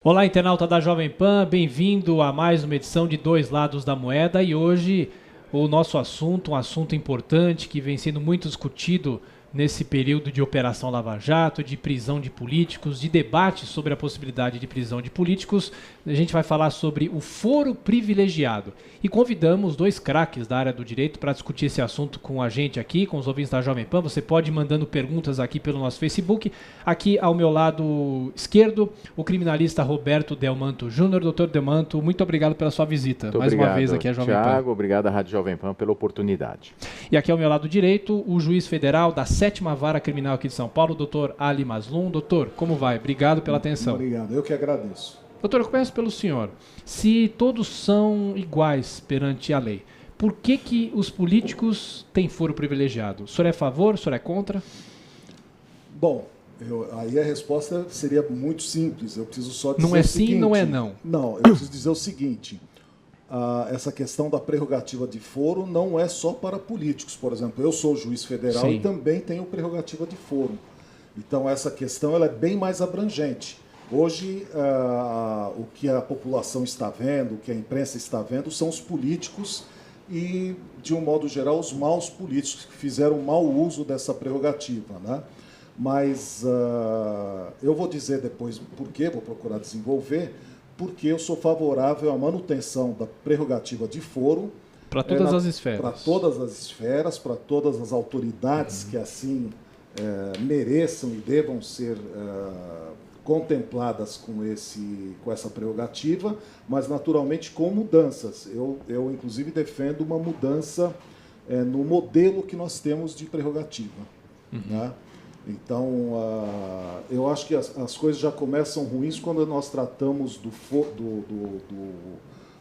Olá, internauta da Jovem Pan, bem-vindo a mais uma edição de Dois Lados da Moeda e hoje o nosso assunto, um assunto importante que vem sendo muito discutido nesse período de Operação Lava Jato, de prisão de políticos, de debate sobre a possibilidade de prisão de políticos. A gente vai falar sobre o foro privilegiado e convidamos dois craques da área do direito para discutir esse assunto com a gente aqui, com os ouvintes da Jovem Pan. Você pode ir mandando perguntas aqui pelo nosso Facebook. Aqui ao meu lado esquerdo, o criminalista Roberto Delmanto Júnior. Doutor Delmanto, muito obrigado pela sua visita. Muito mais obrigado, uma vez aqui à Jovem Pan. Thiago, obrigado à Rádio Jovem Pan pela oportunidade. E aqui ao meu lado direito, o juiz federal da 7ª Vara Criminal aqui de São Paulo, doutor Ali Maslum. Doutor, como vai? Obrigado pela atenção. Obrigado, eu que agradeço. Doutor, eu começo pelo senhor. Se todos são iguais perante a lei, por que os políticos têm foro privilegiado? O senhor é a favor? O senhor é contra? Bom, aí a resposta seria muito simples. Eu preciso só dizer não é o seguinte. Sim, não é não. Não, eu preciso dizer o seguinte. Essa questão da prerrogativa de foro não é só para políticos. Por exemplo, eu sou juiz federal Sim. E também tenho prerrogativa de foro. Então, essa questão ela é bem mais abrangente. Hoje, o que a população está vendo, o que a imprensa está vendo, são os políticos e, de um modo geral, os maus políticos que fizeram mau uso dessa prerrogativa, né? Mas eu vou dizer depois por quê, vou procurar desenvolver, porque eu sou favorável à manutenção da prerrogativa de foro. Para todas as esferas. Para todas as esferas, para todas as autoridades que assim mereçam e devam ser contempladas com essa prerrogativa, mas naturalmente com mudanças. Eu inclusive defendo uma mudança no modelo que nós temos de prerrogativa. Né? Então, eu acho que as coisas já começam ruins quando nós tratamos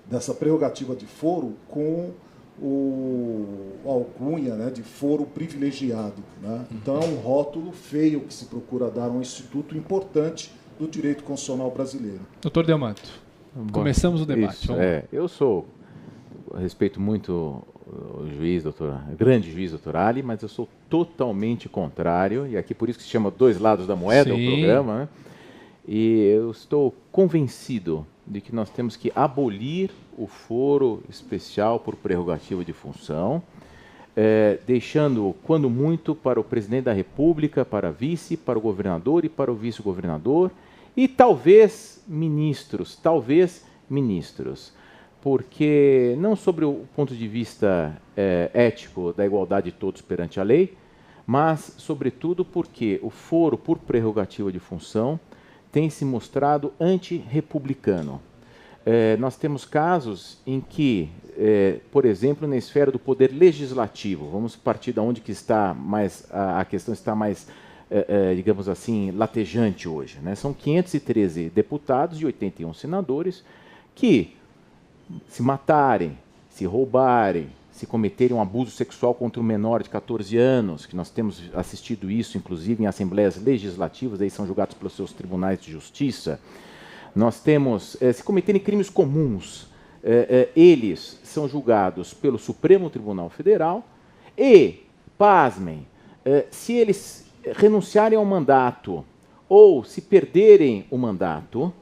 dessa prerrogativa de foro com a alcunha, né, de foro privilegiado. Né? Então, é um rótulo feio que se procura dar a um instituto importante do direito constitucional brasileiro. Doutor Delmanto, começamos o debate. Eu respeito muito o juiz, grande juiz, doutor Ali, mas eu sou totalmente contrário, e aqui por isso que se chama Dois Lados da Moeda, Sim. o programa, né? E eu estou convencido de que nós temos que abolir o foro especial por prerrogativa de função, deixando, quando muito, para o presidente da República, para vice, para o governador e para o vice-governador, e talvez ministros, porque não sobre o ponto de vista ético da igualdade de todos perante a lei, mas, sobretudo, porque o foro por prerrogativa de função tem se mostrado antirrepublicano. Nós temos casos em que, por exemplo, na esfera do poder legislativo, vamos partir da onde que está mais, a questão está mais, digamos assim, latejante hoje, né? São 513 deputados e 81 senadores que se matarem, se roubarem, se cometerem um abuso sexual contra um menor de 14 anos, que nós temos assistido isso, inclusive, em assembleias legislativas, aí são julgados pelos seus tribunais de justiça. Nós temos, se cometerem crimes comuns, eles são julgados pelo Supremo Tribunal Federal e, pasmem, se eles renunciarem ao mandato ou se perderem o mandato,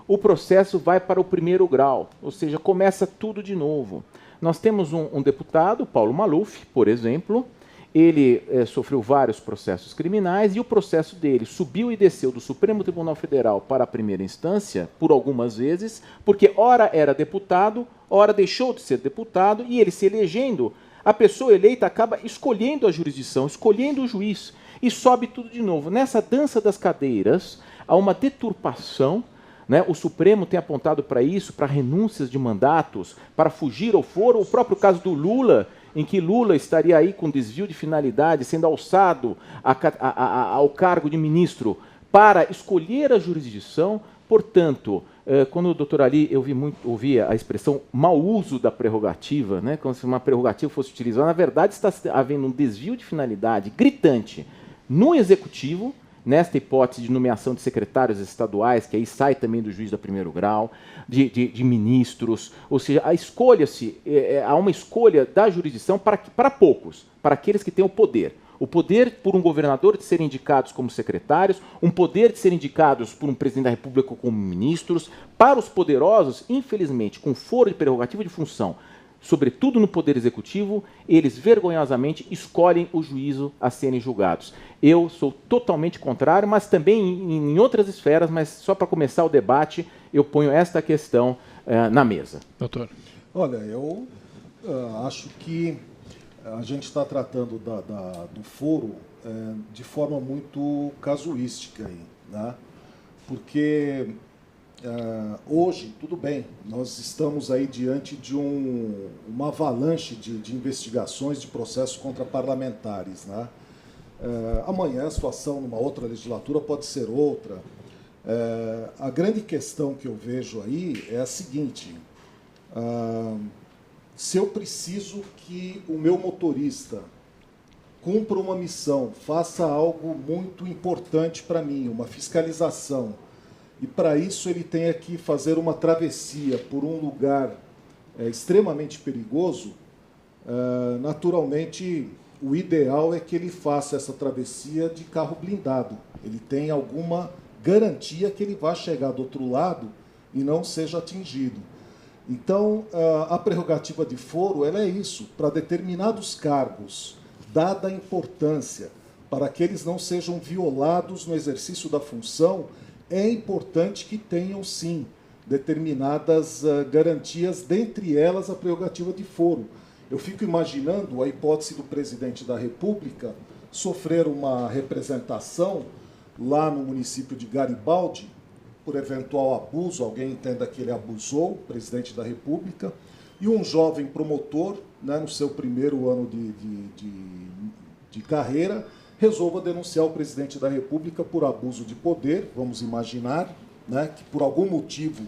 o processo vai para o primeiro grau, ou seja, começa tudo de novo. Nós temos um deputado, Paulo Maluf, por exemplo, ele sofreu vários processos criminais e o processo dele subiu e desceu do Supremo Tribunal Federal para a primeira instância por algumas vezes, porque ora era deputado, ora deixou de ser deputado e ele se elegendo, a pessoa eleita acaba escolhendo a jurisdição, escolhendo o juiz e sobe tudo de novo. Nessa dança das cadeiras, há uma deturpação. Né? O Supremo tem apontado para isso, para renúncias de mandatos, para fugir ao foro. O próprio caso do Lula, em que Lula estaria aí com desvio de finalidade, sendo alçado ao cargo de ministro para escolher a jurisdição. Portanto, quando o doutor Ali, eu ouvia a expressão mau uso da prerrogativa, né? Como se uma prerrogativa fosse utilizada, na verdade está havendo um desvio de finalidade gritante no Executivo, nesta hipótese de nomeação de secretários estaduais, que aí sai também do juiz do primeiro grau, de ministros, ou seja, há uma escolha da jurisdição para poucos, para aqueles que têm o poder. O poder por um governador de serem indicados como secretários, um poder de serem indicados por um presidente da República como ministros. Para os poderosos, infelizmente, com foro de prerrogativa de função, sobretudo no Poder Executivo, eles vergonhosamente escolhem o juízo a serem julgados. Eu sou totalmente contrário, mas também em outras esferas, mas só para começar o debate, eu ponho esta questão na mesa. Doutor. Olha, eu acho que a gente está tratando do foro de forma muito casuística aí, né? Porque hoje, tudo bem, nós estamos aí diante de uma avalanche de investigações de processos contra parlamentares, né? Amanhã a situação numa outra legislatura pode ser outra. A grande questão que eu vejo aí é a seguinte: se eu preciso que o meu motorista cumpra uma missão, faça algo muito importante para mim, uma fiscalização, e para isso ele tenha que fazer uma travessia por um lugar extremamente perigoso, naturalmente o ideal é que ele faça essa travessia de carro blindado. Ele tem alguma garantia que ele vai chegar do outro lado e não seja atingido. Então, a prerrogativa de foro ela é isso, para determinados cargos, dada a importância, para que eles não sejam violados no exercício da função, é importante que tenham, sim, determinadas garantias, dentre elas a prerrogativa de foro. Eu fico imaginando a hipótese do presidente da República sofrer uma representação lá no município de Garibaldi, por eventual abuso, alguém entenda que ele abusou, o presidente da República, e um jovem promotor, né, no seu primeiro ano de carreira, resolva denunciar o presidente da República por abuso de poder. Vamos imaginar, né, que por algum motivo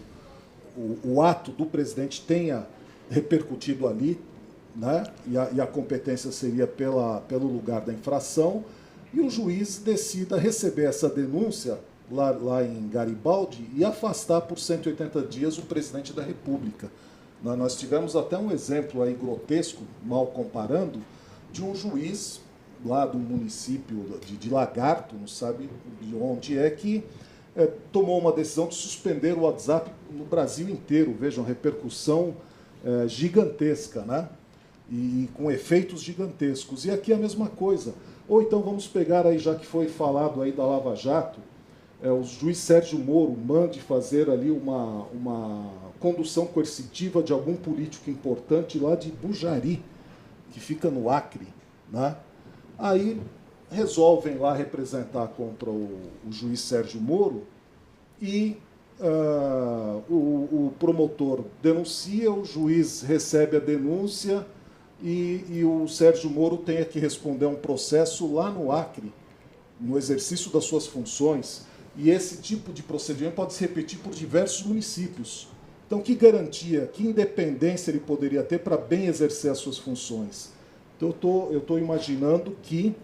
o ato do presidente tenha repercutido ali, né, e a competência seria pelo lugar da infração, e o juiz decida receber essa denúncia lá em Garibaldi e afastar por 180 dias o presidente da República. Nós tivemos até um exemplo aí grotesco, mal comparando, de um juiz lá do município de Lagarto, não sabe de onde é, que tomou uma decisão de suspender o WhatsApp no Brasil inteiro. Vejam, repercussão gigantesca, né? E com efeitos gigantescos. E aqui a mesma coisa. Ou então vamos pegar aí, já que foi falado aí da Lava Jato, o juiz Sérgio Moro mande fazer ali uma condução coercitiva de algum político importante lá de Bujari, que fica no Acre, né? Aí resolvem lá representar contra o juiz Sérgio Moro e o promotor denuncia, o juiz recebe a denúncia e o Sérgio Moro tem que responder a um processo lá no Acre, no exercício das suas funções. E esse tipo de procedimento pode se repetir por diversos municípios. Então, que garantia, que independência ele poderia ter para bem exercer as suas funções? Então, eu estou imaginando que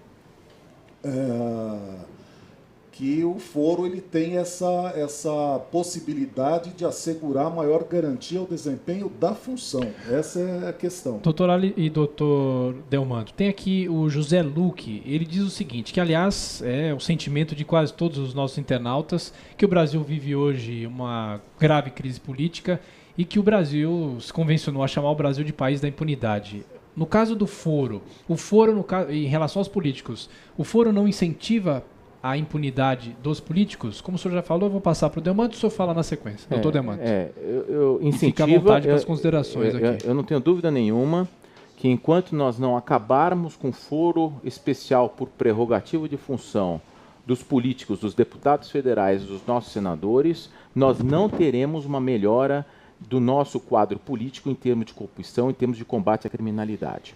o foro ele tem essa possibilidade de assegurar maior garantia ao desempenho da função. Essa é a questão. Doutor Ali e doutor Delmanto, tem aqui o José Luque, ele diz o seguinte, que aliás é o sentimento de quase todos os nossos internautas, que o Brasil vive hoje uma grave crise política e que o Brasil se convencionou a chamar o Brasil de país da impunidade. No caso do foro, em relação aos políticos, o foro não incentiva a impunidade dos políticos? Como o senhor já falou, eu vou passar para o Delmanto, o senhor fala na sequência. Doutor Delmanto. Eu incentivo, fica à vontade para as considerações aqui. Eu não tenho dúvida nenhuma que enquanto nós não acabarmos com foro especial por prerrogativa de função dos políticos, dos deputados federais, dos nossos senadores, nós não teremos uma melhora do nosso quadro político em termos de corrupção, em termos de combate à criminalidade.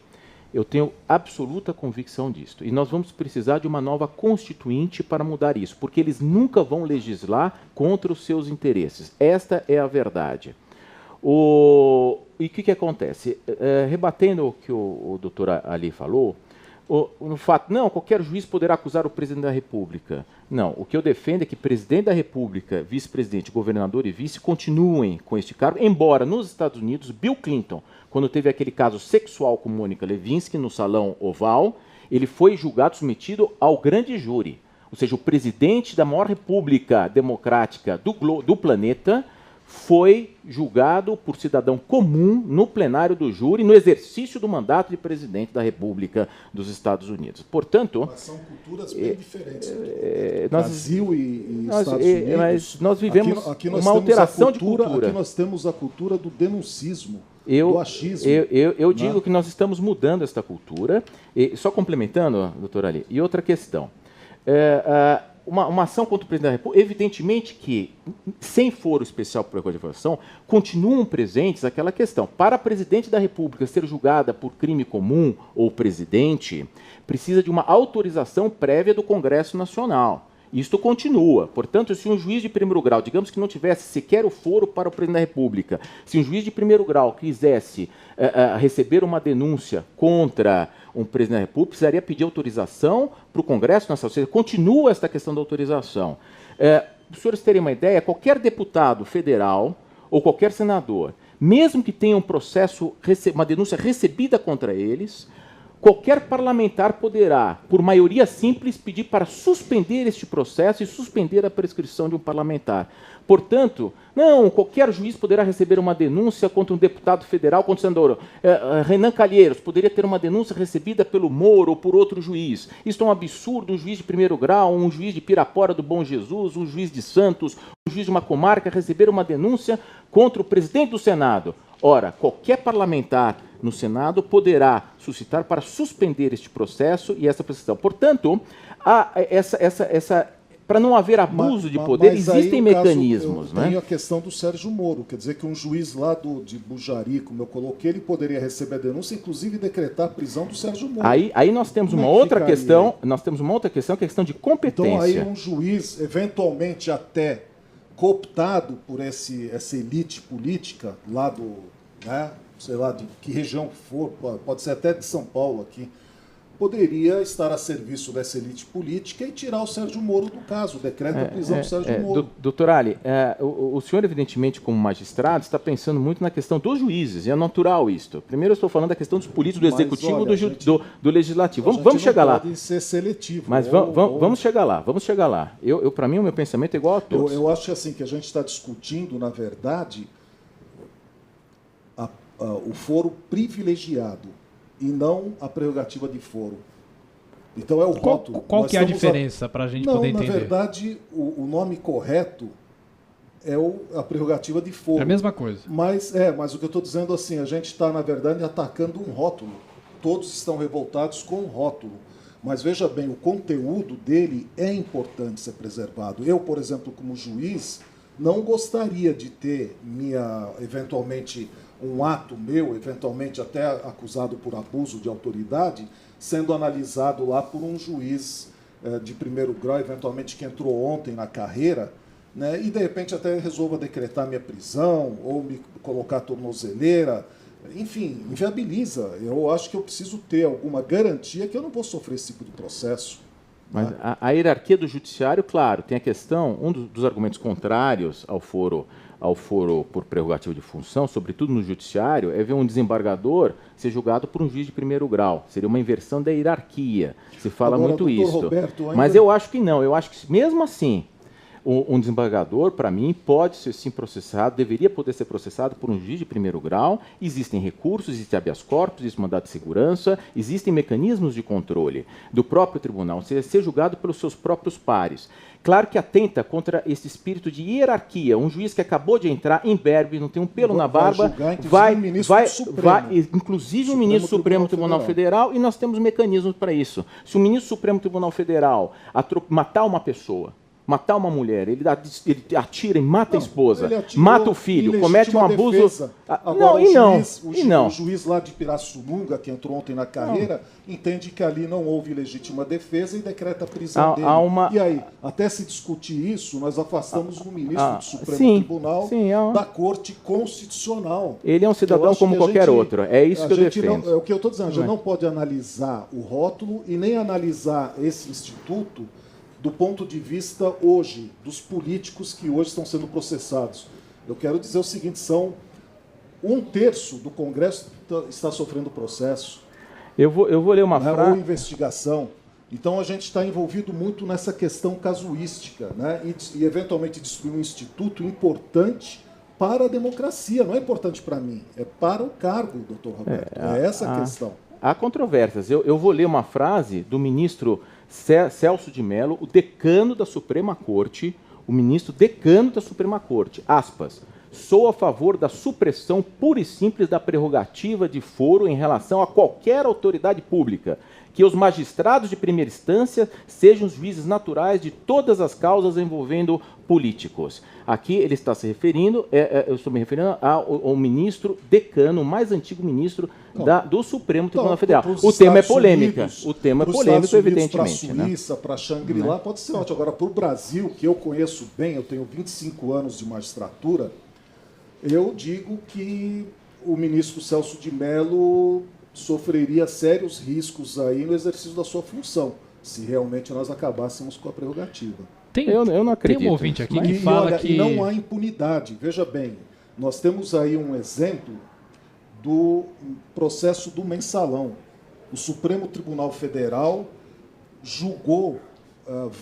Eu tenho absoluta convicção disso. E nós vamos precisar de uma nova constituinte para mudar isso, porque eles nunca vão legislar contra os seus interesses. Esta é a verdade. E o que acontece? Rebatendo o que o doutor Ali falou, no fato, não, qualquer juiz poderá acusar o presidente da República. Não, o que eu defendo é que presidente da República, vice-presidente, governador e vice continuem com este cargo, embora nos Estados Unidos, Bill Clinton, quando teve aquele caso sexual com Mônica Lewinsky no Salão Oval, ele foi julgado, submetido ao grande júri. Ou seja, o presidente da maior república democrática do planeta foi julgado por cidadão comum no plenário do júri, no exercício do mandato de presidente da República dos Estados Unidos. Portanto... Mas são culturas bem diferentes. Brasil e Estados Unidos. Mas nós vivemos aqui nós uma alteração de cultura. Aqui nós temos a cultura do denuncismo, do achismo. Eu digo que nós estamos mudando esta cultura. E, só complementando, doutor Ali, e outra questão. Uma ação contra o presidente da República, evidentemente que, sem foro especial por prerrogativa, continuam presentes aquela questão. Para a presidente da República ser julgada por crime comum ou presidente, precisa de uma autorização prévia do Congresso Nacional. Isto continua. Portanto, se um juiz de primeiro grau, digamos que não tivesse sequer o foro para o presidente da República, se um juiz de primeiro grau quisesse receber uma denúncia contra um presidente da República, precisaria pedir autorização para o Congresso Nacional. Ou seja, continua esta questão da autorização. Para os senhores terem uma ideia, qualquer deputado federal ou qualquer senador, mesmo que tenha um processo, uma denúncia recebida contra eles, qualquer parlamentar poderá, por maioria simples, pedir para suspender este processo e suspender a prescrição de um parlamentar. Portanto, não, qualquer juiz poderá receber uma denúncia contra um deputado federal, contra o senador Renan Calheiros, poderia ter uma denúncia recebida pelo Moro ou por outro juiz. Isso é um absurdo, um juiz de primeiro grau, um juiz de Pirapora do Bom Jesus, um juiz de Santos, um juiz de uma comarca receber uma denúncia contra o presidente do Senado. Ora, qualquer parlamentar no Senado poderá suscitar para suspender este processo e essa prescrição. Portanto, para não haver abuso de poder, existem mecanismos. Tem a questão do Sérgio Moro, quer dizer que um juiz lá de Bujari, como eu coloquei, ele poderia receber a denúncia, inclusive decretar a prisão do Sérgio Moro. Aí nós temos uma outra questão, que é a questão de competência. Então aí um juiz, eventualmente até cooptado por essa elite política lá do, né, sei lá de que região for, pode ser até de São Paulo aqui, poderia estar a serviço dessa elite política e tirar o Sérgio Moro do caso, decreta a prisão do Sérgio Moro. Doutor Ali, o senhor, evidentemente, como magistrado, está pensando muito na questão dos juízes, e é natural isto. Primeiro eu estou falando da questão dos políticos, do executivo e do legislativo. Vamos chegar lá. Pode ser seletivo. Mas vamos chegar lá, Para mim, o meu pensamento é igual a todos. Eu acho assim, que a gente está discutindo, na verdade, o foro privilegiado e não a prerrogativa de foro. Então é o rótulo. Qual que é a diferença para a gente poder entender? Na verdade, o nome correto é a prerrogativa de foro. É a mesma coisa. Mas o que eu estou dizendo assim, a gente está, na verdade, atacando um rótulo. Todos estão revoltados com o rótulo. Mas veja bem, o conteúdo dele é importante ser preservado. Eu, por exemplo, como juiz, não gostaria de ter eventualmente, um ato meu, eventualmente até acusado por abuso de autoridade, sendo analisado lá por um juiz de primeiro grau, eventualmente que entrou ontem na carreira, né, e de repente até resolva decretar minha prisão ou me colocar tornozeleira, enfim, inviabiliza. Eu acho que eu preciso ter alguma garantia que eu não vou sofrer esse tipo de processo. Mas a hierarquia do judiciário, claro, tem a questão, um dos argumentos contrários ao foro por prerrogativa de função, sobretudo no judiciário, é ver um desembargador ser julgado por um juiz de primeiro grau. Seria uma inversão da hierarquia. Se fala muito isso. Roberto, mas eu acho que não. Eu acho que, mesmo assim, um desembargador, para mim, pode ser sim processado, deveria poder ser processado por um juiz de primeiro grau. Existem recursos, existe habeas corpus, existe mandado de segurança, existem mecanismos de controle do próprio tribunal, ou seja, ser julgado pelos seus próprios pares. Claro que atenta contra esse espírito de hierarquia. Um juiz que acabou de entrar, imberbe, não tem um pelo na barba, vai inclusive o ministro do Supremo Tribunal Federal, e nós temos mecanismos para isso. Se o ministro do Supremo Tribunal Federal matar uma pessoa, matar uma mulher, ele atira e mata a esposa, mata o filho, comete um abuso... O juiz lá de Pirassununga, que entrou ontem na carreira, entende que ali não houve legítima defesa e decreta a prisão dele. E aí, até se discutir isso, nós afastamos o ministro do Supremo Tribunal da Corte Constitucional. Ele é um cidadão como qualquer outro, é isso que eu defendo. É o que eu estou dizendo, a gente não pode analisar o rótulo e nem analisar esse instituto do ponto de vista hoje, dos políticos que hoje estão sendo processados. Eu quero dizer o seguinte, são 1/3 do Congresso está sofrendo processo. Eu vou ler uma frase. Ou investigação. Então a gente está envolvido muito nessa questão casuística, né? E eventualmente destruir um instituto importante para a democracia. Não é importante para mim, é para o cargo, doutor Roberto. É essa a questão. Há controvérsias. Eu vou ler uma frase do ministro Celso de Mello, o decano da Suprema Corte, o ministro decano da Suprema Corte, aspas, sou a favor da supressão pura e simples da prerrogativa de foro em relação a qualquer autoridade pública, que os magistrados de primeira instância sejam os juízes naturais de todas as causas envolvendo políticos. Aqui ele está se referindo, eu estou me referindo ao ministro decano, o mais antigo ministro do Supremo Tribunal Federal. O tema é polêmica. O tema é polêmico, evidentemente. Para a Suíça, para Xangri-Lá, pode ser ótimo. Agora, para o Brasil, que eu conheço bem, eu tenho 25 anos de magistratura, eu digo que o ministro Celso de Mello sofreria sérios riscos aí no exercício da sua função, se realmente nós acabássemos com a prerrogativa. Eu não acredito. Tem um ouvinte aqui que fala olha, que... não há impunidade. Veja bem, nós temos aí um exemplo do processo do mensalão. O Supremo Tribunal Federal julgou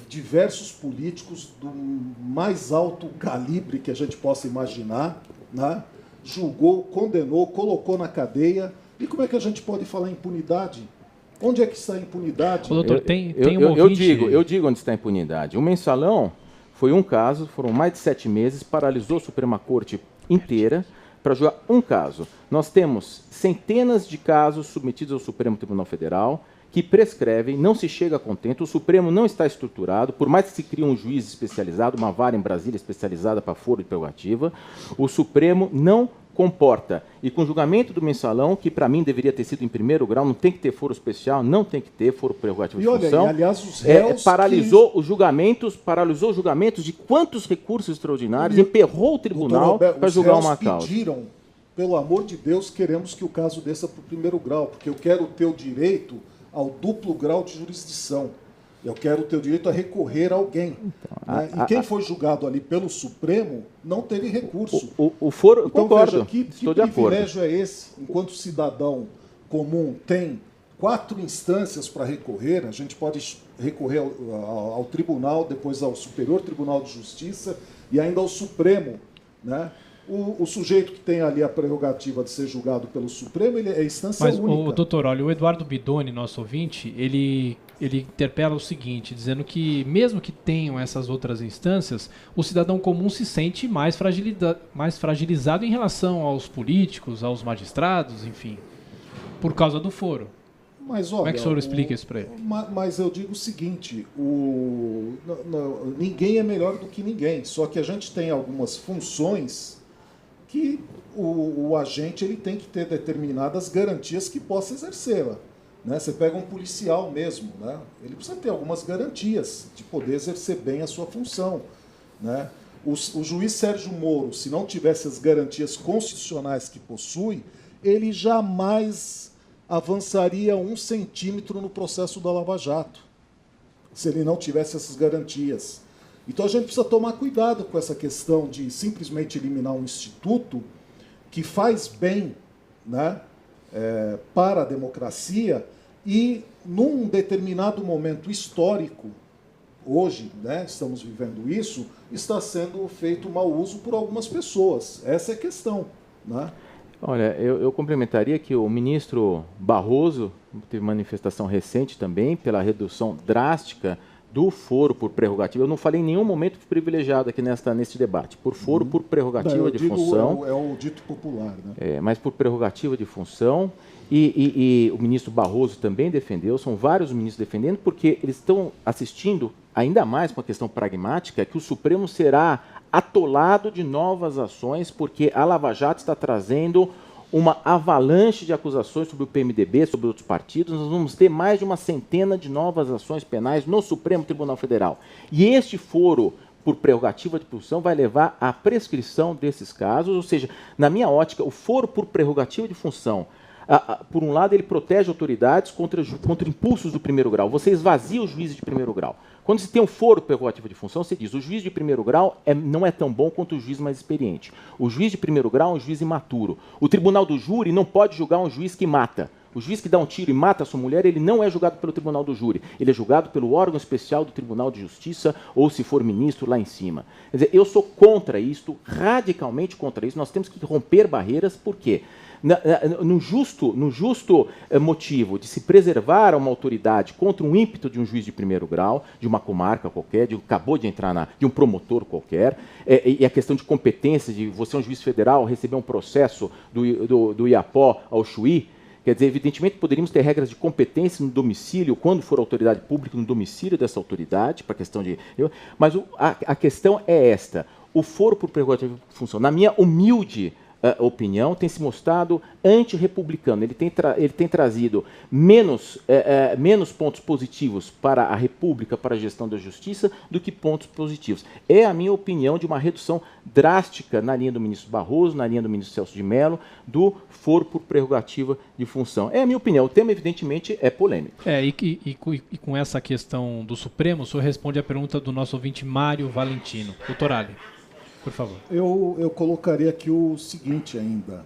diversos políticos do mais alto calibre que a gente possa imaginar, né? Julgou, condenou, colocou na cadeia. E como é que a gente pode falar em impunidade? Onde é que está a impunidade? Ô, doutor, tem um ouvinte... Eu digo onde está a impunidade. O mensalão foi um caso, foram mais de 7 meses, paralisou a Suprema Corte inteira para julgar um caso. Nós temos centenas de casos submetidos ao Supremo Tribunal Federal que prescrevem, não se chega a contento, o Supremo não está estruturado, por mais que se crie um juiz especializado, uma vara em Brasília especializada para foro de prerrogativa, o Supremo não comporta. E com o julgamento do mensalão, que para mim deveria ter sido em primeiro grau, não tem que ter foro especial, não tem que ter foro prerrogativo de função. E, aliás, os réus paralisou os julgamentos de quantos recursos extraordinários, emperrou o tribunal para julgar uma causa. Pediram, pelo amor de Deus, queremos que o caso desça para o primeiro grau, porque eu quero ter o direito ao duplo grau de jurisdição. Eu quero ter o direito a recorrer a alguém. Né? E quem foi julgado ali pelo Supremo não teve recurso. O foro, então, concordo, veja, que privilégio é esse? Enquanto cidadão comum tem 4 instâncias para recorrer, a gente pode recorrer ao tribunal, depois ao Superior Tribunal de Justiça e ainda ao Supremo, né? O sujeito que tem ali a prerrogativa de ser julgado pelo Supremo, ele é instância única. Mas, doutor, olha, o Eduardo Bidoni, nosso ouvinte, ele interpela o seguinte, dizendo que mesmo que tenham essas outras instâncias, o cidadão comum se sente mais fragilizado em relação aos políticos, aos magistrados, enfim, por causa do foro. Mas, olha, como é que o senhor explica isso para ele? Mas eu digo o seguinte, ninguém é melhor do que ninguém, só que a gente tem algumas funções que o agente ele tem que ter determinadas garantias que possa exercê-la. Né? Você pega um policial mesmo, né? Ele precisa ter algumas garantias de poder exercer bem a sua função. Né? O juiz Sérgio Moro, se não tivesse as garantias constitucionais que possui, ele jamais avançaria 1 centímetro no processo da Lava Jato, se ele não tivesse essas garantias. Então a gente precisa tomar cuidado com essa questão de simplesmente eliminar um instituto que faz bem, né, para a democracia e, num determinado momento histórico, hoje, né, estamos vivendo isso, está sendo feito mau uso por algumas pessoas. Essa é a questão. Né? Olha, eu complementaria que o ministro Barroso teve manifestação recente também pela redução drástica do foro por prerrogativa. Eu não falei em nenhum momento privilegiado aqui neste debate. Por foro, por prerrogativa de função. É o dito popular. Né? Mas por prerrogativa de função. E o ministro Barroso também defendeu, são vários ministros defendendo, porque eles estão assistindo, ainda mais com a questão pragmática, que o Supremo será atolado de novas ações, porque a Lava Jato está trazendo uma avalanche de acusações sobre o PMDB, sobre outros partidos. Nós vamos ter mais de uma centena de novas ações penais no Supremo Tribunal Federal. E este foro por prerrogativa de função vai levar à prescrição desses casos, ou seja, na minha ótica, o foro por prerrogativa de função, por um lado, ele protege autoridades contra impulsos do primeiro grau. Você esvazia os juízes de primeiro grau. Quando você tem um foro prerrogativa de função, você diz o juiz de primeiro grau não é tão bom quanto o juiz mais experiente. O juiz de primeiro grau é um juiz imaturo. O tribunal do júri não pode julgar um juiz que mata. O juiz que dá um tiro e mata a sua mulher, ele não é julgado pelo tribunal do júri. Ele é julgado pelo órgão especial do Tribunal de Justiça ou, se for ministro, lá em cima. Quer dizer, eu sou contra isto, radicalmente contra isso. Nós temos que romper barreiras, por quê? No justo motivo de se preservar uma autoridade contra um ímpeto de um juiz de primeiro grau, de uma comarca qualquer, acabou de entrar de um promotor qualquer, e a questão de competência, de você é um juiz federal, receber um processo do Iapó ao Chuí, quer dizer, evidentemente poderíamos ter regras de competência no domicílio, quando for autoridade pública, no domicílio dessa autoridade, para a questão de... Mas a questão é esta, o foro por prerrogativa de função, na minha humilde opinião, tem se mostrado antirrepublicano. Ele tem trazido menos pontos positivos para a República, para a gestão da justiça, do que pontos positivos. É a minha opinião de uma redução drástica na linha do ministro Barroso, na linha do ministro Celso de Mello, do foro por prerrogativa de função. É a minha opinião. O tema, evidentemente, é polêmico. E com essa questão do Supremo, o senhor responde à pergunta do nosso ouvinte Mário Valentino. Doutor Ali, por favor. Eu colocaria aqui o seguinte ainda.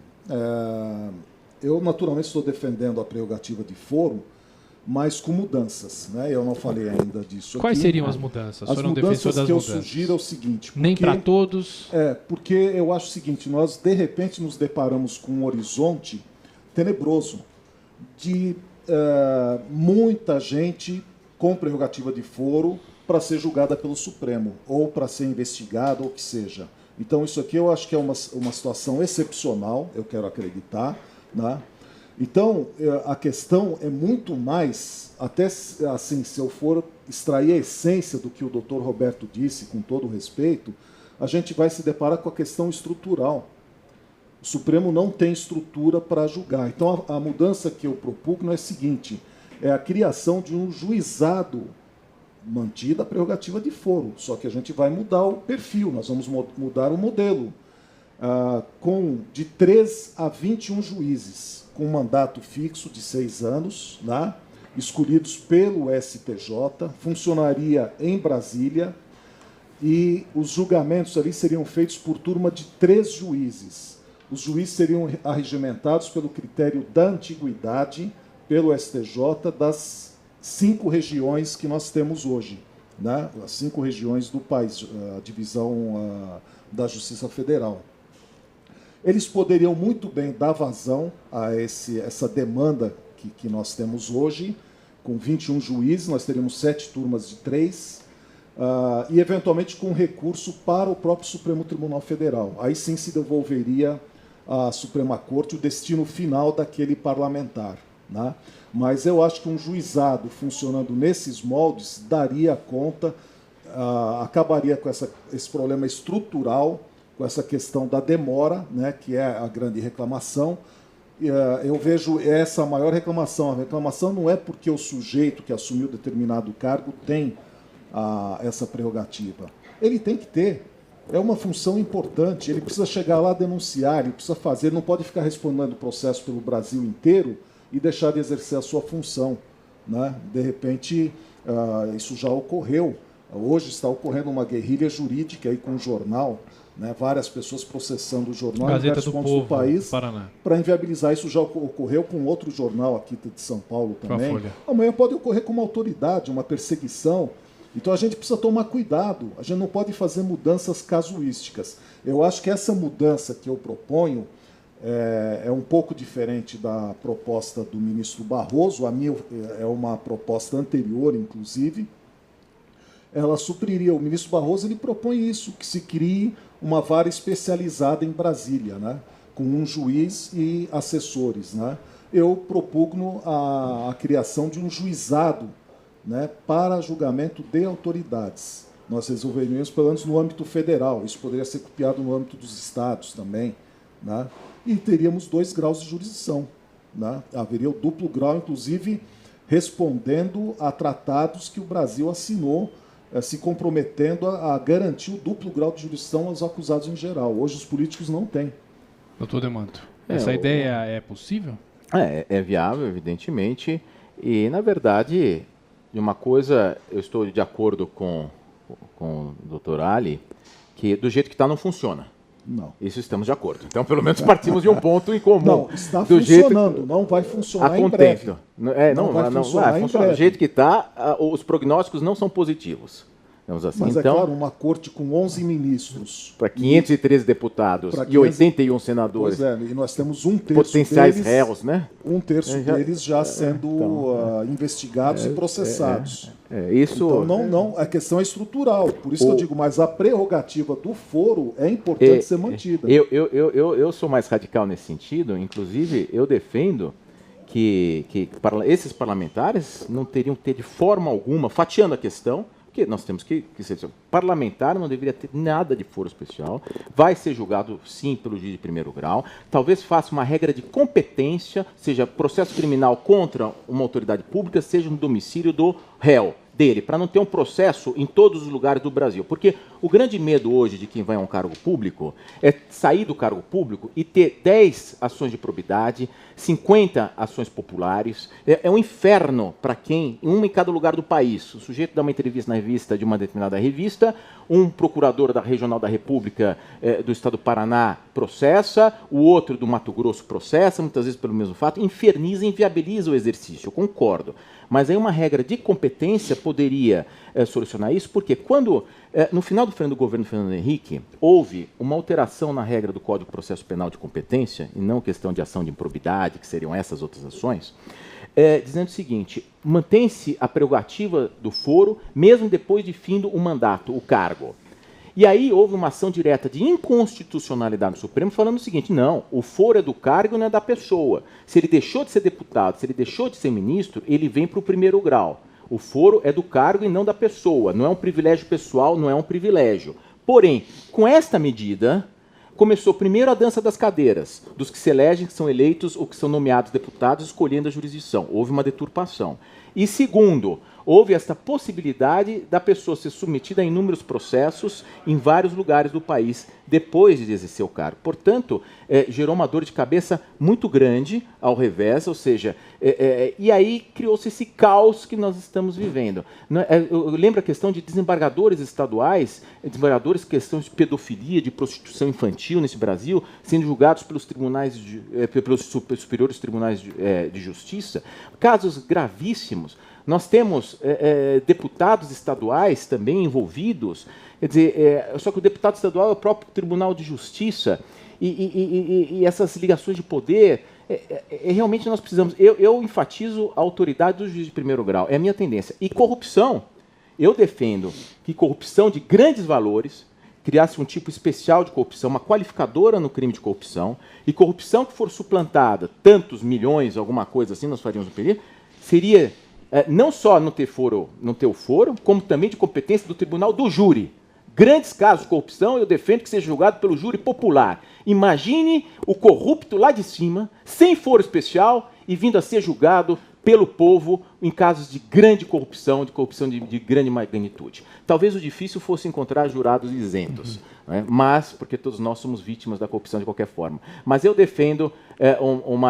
Eu, naturalmente, estou defendendo a prerrogativa de foro, mas com mudanças. Né? Eu não falei ainda disso. Quais seriam as mudanças? As mudanças que eu sugiro é o seguinte... Nem para todos? Porque eu acho o seguinte, nós, de repente, nos deparamos com um horizonte tenebroso de muita gente com prerrogativa de foro para ser julgada pelo Supremo, ou para ser investigada, ou o que seja. Então, isso aqui eu acho que é uma situação excepcional, eu quero acreditar. Né? Então, a questão é muito mais, até assim, se eu for extrair a essência do que o doutor Roberto disse, com todo respeito, a gente vai se deparar com a questão estrutural. O Supremo não tem estrutura para julgar. Então, a mudança que eu propugno é a seguinte, é a criação de um juizado, mantida a prerrogativa de foro, só que a gente vai mudar o perfil, nós vamos mudar o modelo, de 3 a 21 juízes, com mandato fixo de 6 anos, né, escolhidos pelo STJ, funcionaria em Brasília, e os julgamentos ali seriam feitos por turma de 3 juízes. Os juízes seriam arregimentados pelo critério da antiguidade, pelo STJ, das 5 regiões que nós temos hoje, né? As 5 regiões do país, a divisão da Justiça Federal. Eles poderiam muito bem dar vazão a essa demanda que nós temos hoje, com 21 juízes, nós teríamos 7 turmas de 3, e eventualmente com recurso para o próprio Supremo Tribunal Federal. Aí sim se devolveria à Suprema Corte o destino final daquele parlamentar. Né? Mas eu acho que um juizado funcionando nesses moldes daria conta, acabaria com esse problema estrutural, com essa questão da demora, né, que é a grande reclamação. Eu vejo essa maior reclamação. A reclamação não é porque o sujeito que assumiu determinado cargo tem essa prerrogativa. Ele tem que ter. É uma função importante. Ele precisa chegar lá, denunciar, ele precisa fazer, não pode ficar respondendo o processo pelo Brasil inteiro e deixar de exercer a sua função. Né? De repente, isso já ocorreu. Hoje está ocorrendo uma guerrilha jurídica aí com o jornal, né? Várias pessoas processando o jornal em diversos pontos do país para inviabilizar. Isso já ocorreu com outro jornal aqui de São Paulo também. Amanhã pode ocorrer com uma autoridade, uma perseguição. Então a gente precisa tomar cuidado. A gente não pode fazer mudanças casuísticas. Eu acho que essa mudança que eu proponho é um pouco diferente da proposta do ministro Barroso. A minha é uma proposta anterior, inclusive. Ela supriria. O ministro Barroso ele propõe isso, que se crie uma vara especializada em Brasília, né, com um juiz e assessores. Né. Eu propugno a criação de um juizado, né, para julgamento de autoridades. Nós resolveríamos, pelo menos, no âmbito federal. Isso poderia ser copiado no âmbito dos estados também. Né. E teríamos 2 graus de jurisdição. Né. Haveria o duplo grau, inclusive, respondendo a tratados que o Brasil assinou, se comprometendo a garantir o duplo grau de jurisdição aos acusados em geral. Hoje os políticos não têm. Doutor Demanto, essa ideia é possível? É viável, evidentemente. E, na verdade, de uma coisa, eu estou de acordo com o doutor Ali, que do jeito que está não funciona. Não. Isso estamos de acordo. Então, pelo menos partimos de um ponto em comum. Não, está do funcionando, jeito... não vai funcionar a em breve. Não vai funcionar do jeito que está, os prognósticos não são positivos. Assim. Mas então, é claro, uma corte com 11 ministros. Para 513 deputados e 81 senadores. Pois é, e nós temos um terço potenciais deles, réus, né? Um terço deles já sendo investigados e processados. Isso. Então, não, a questão é estrutural. Por isso que eu digo, mas a prerrogativa do foro é importante ser mantida. Eu sou mais radical nesse sentido. Inclusive, eu defendo que esses parlamentares não teriam que ter de forma alguma, fatiando a questão, porque nós temos que ser parlamentar, não deveria ter nada de foro especial, vai ser julgado, sim, pelo juiz de primeiro grau, talvez faça uma regra de competência, seja processo criminal contra uma autoridade pública, seja no domicílio do réu, dele, para não ter um processo em todos os lugares do Brasil. Porque o grande medo hoje de quem vai a um cargo público é sair do cargo público e ter 10 ações de probidade, 50 ações populares. É um inferno para quem, uma em cada lugar do país. O sujeito dá uma entrevista na revista de uma determinada revista, um procurador da Regional da República do Estado do Paraná processa, o outro do Mato Grosso processa, muitas vezes pelo mesmo fato, inferniza e inviabiliza o exercício, eu concordo. Mas aí uma regra de competência poderia solucionar isso, porque quando, no final do governo Fernando Henrique, houve uma alteração na regra do Código de Processo Penal de competência, e não questão de ação de improbidade, que seriam essas outras ações, dizendo o seguinte: mantém-se a prerrogativa do foro, mesmo depois de findo o mandato, o cargo. E aí houve uma ação direta de inconstitucionalidade no Supremo falando o seguinte: não, o foro é do cargo e não é da pessoa. Se ele deixou de ser deputado, se ele deixou de ser ministro, ele vem para o primeiro grau. O foro é do cargo e não da pessoa. Não é um privilégio pessoal, não é um privilégio. Porém, com esta medida, começou primeiro a dança das cadeiras, dos que se elegem, que são eleitos ou que são nomeados deputados, escolhendo a jurisdição. Houve uma deturpação. E segundo, houve esta possibilidade da pessoa ser submetida a inúmeros processos em vários lugares do país depois de exercer o cargo. Portanto, gerou uma dor de cabeça muito grande ao revés, ou seja, e aí criou-se esse caos que nós estamos vivendo. Eu lembro a questão de desembargadores estaduais, desembargadores questão de pedofilia, de prostituição infantil nesse Brasil, sendo julgados pelos tribunais, pelos superiores tribunais de justiça, casos gravíssimos. Nós temos deputados estaduais também envolvidos, quer dizer, só que o deputado estadual é o próprio Tribunal de Justiça, e essas ligações de poder, realmente nós precisamos. Eu enfatizo a autoridade do juiz de primeiro grau, é a minha tendência. E corrupção, eu defendo que corrupção de grandes valores, criasse um tipo especial de corrupção, uma qualificadora no crime de corrupção, e corrupção que for suplantada, tantos milhões, alguma coisa assim, nós faríamos um período, seria não só não ter o foro, como também de competência do tribunal do júri. Grandes casos de corrupção, eu defendo que seja julgado pelo júri popular. Imagine o corrupto lá de cima, sem foro especial, e vindo a ser julgado pelo povo em casos de grande corrupção, de grande magnitude. Talvez o difícil fosse encontrar jurados isentos, né? Mas, porque todos nós somos vítimas da corrupção de qualquer forma. Mas eu defendo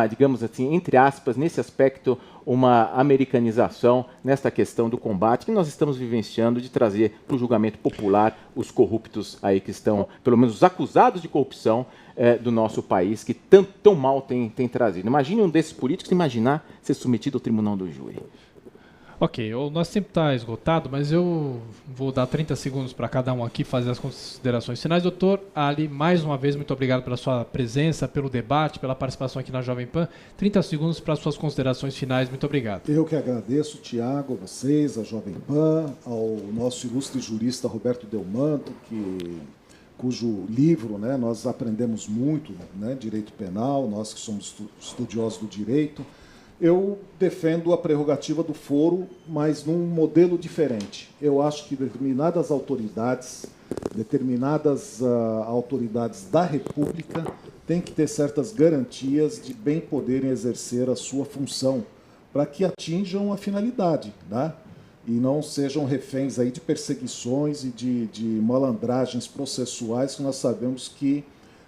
digamos assim, entre aspas, nesse aspecto, uma americanização nesta questão do combate que nós estamos vivenciando, de trazer para o julgamento popular os corruptos aí que estão, pelo menos os acusados de corrupção do nosso país, que tão mal tem trazido. Imagine um desses políticos imaginar ser submetido ao tribunal do júri. Ok, o nosso tempo está esgotado, mas eu vou dar 30 segundos para cada um aqui fazer as considerações finais. Doutor Ali, mais uma vez, muito obrigado pela sua presença, pelo debate, pela participação aqui na Jovem Pan. 30 segundos para as suas considerações finais. Muito obrigado. Eu que agradeço, Tiago, a vocês, a Jovem Pan, ao nosso ilustre jurista Roberto Delmanto, cujo livro, né, nós aprendemos muito, né, direito penal, nós que somos estudiosos do direito. Eu defendo a prerrogativa do foro, mas num modelo diferente. Eu acho que determinadas autoridades da República têm que ter certas garantias de bem poderem exercer a sua função, para que atinjam a finalidade, né? E não sejam reféns aí de perseguições e de malandragens processuais, que nós sabemos que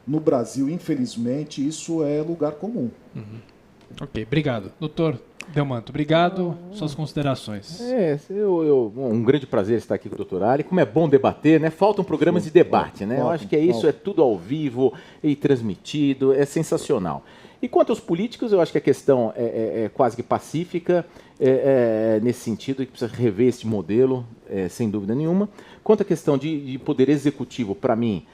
no Brasil, infelizmente, isso é lugar comum. Ok, obrigado. Doutor Delmanto, obrigado. Suas considerações. Um grande prazer estar aqui com o doutor Ali. Como é bom debater, né? Faltam programas de debate, né? Eu acho que é isso, é tudo ao vivo e transmitido, é sensacional. E quanto aos políticos, eu acho que a questão é quase que pacífica, nesse sentido, que precisa rever esse modelo, sem dúvida nenhuma. Quanto à questão de poder executivo, para mim,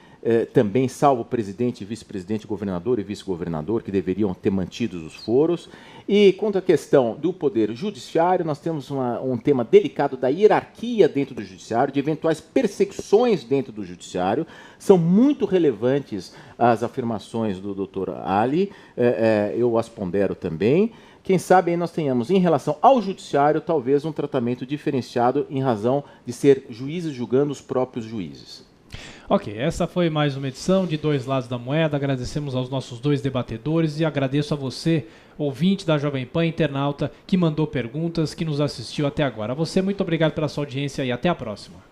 também salvo o presidente, vice-presidente, governador e vice-governador, que deveriam ter mantido os foros. E quanto à questão do poder judiciário, nós temos um tema delicado da hierarquia dentro do judiciário, de eventuais perseguições dentro do judiciário. São muito relevantes as afirmações do doutor Ali, eu as pondero também. Quem sabe aí nós tenhamos, em relação ao judiciário, talvez um tratamento diferenciado em razão de ser juízes julgando os próprios juízes. Ok, essa foi mais uma edição de Dois Lados da Moeda. Agradecemos aos nossos dois debatedores e agradeço a você, ouvinte da Jovem Pan, internauta, que mandou perguntas, que nos assistiu até agora. A você, muito obrigado pela sua audiência e até a próxima.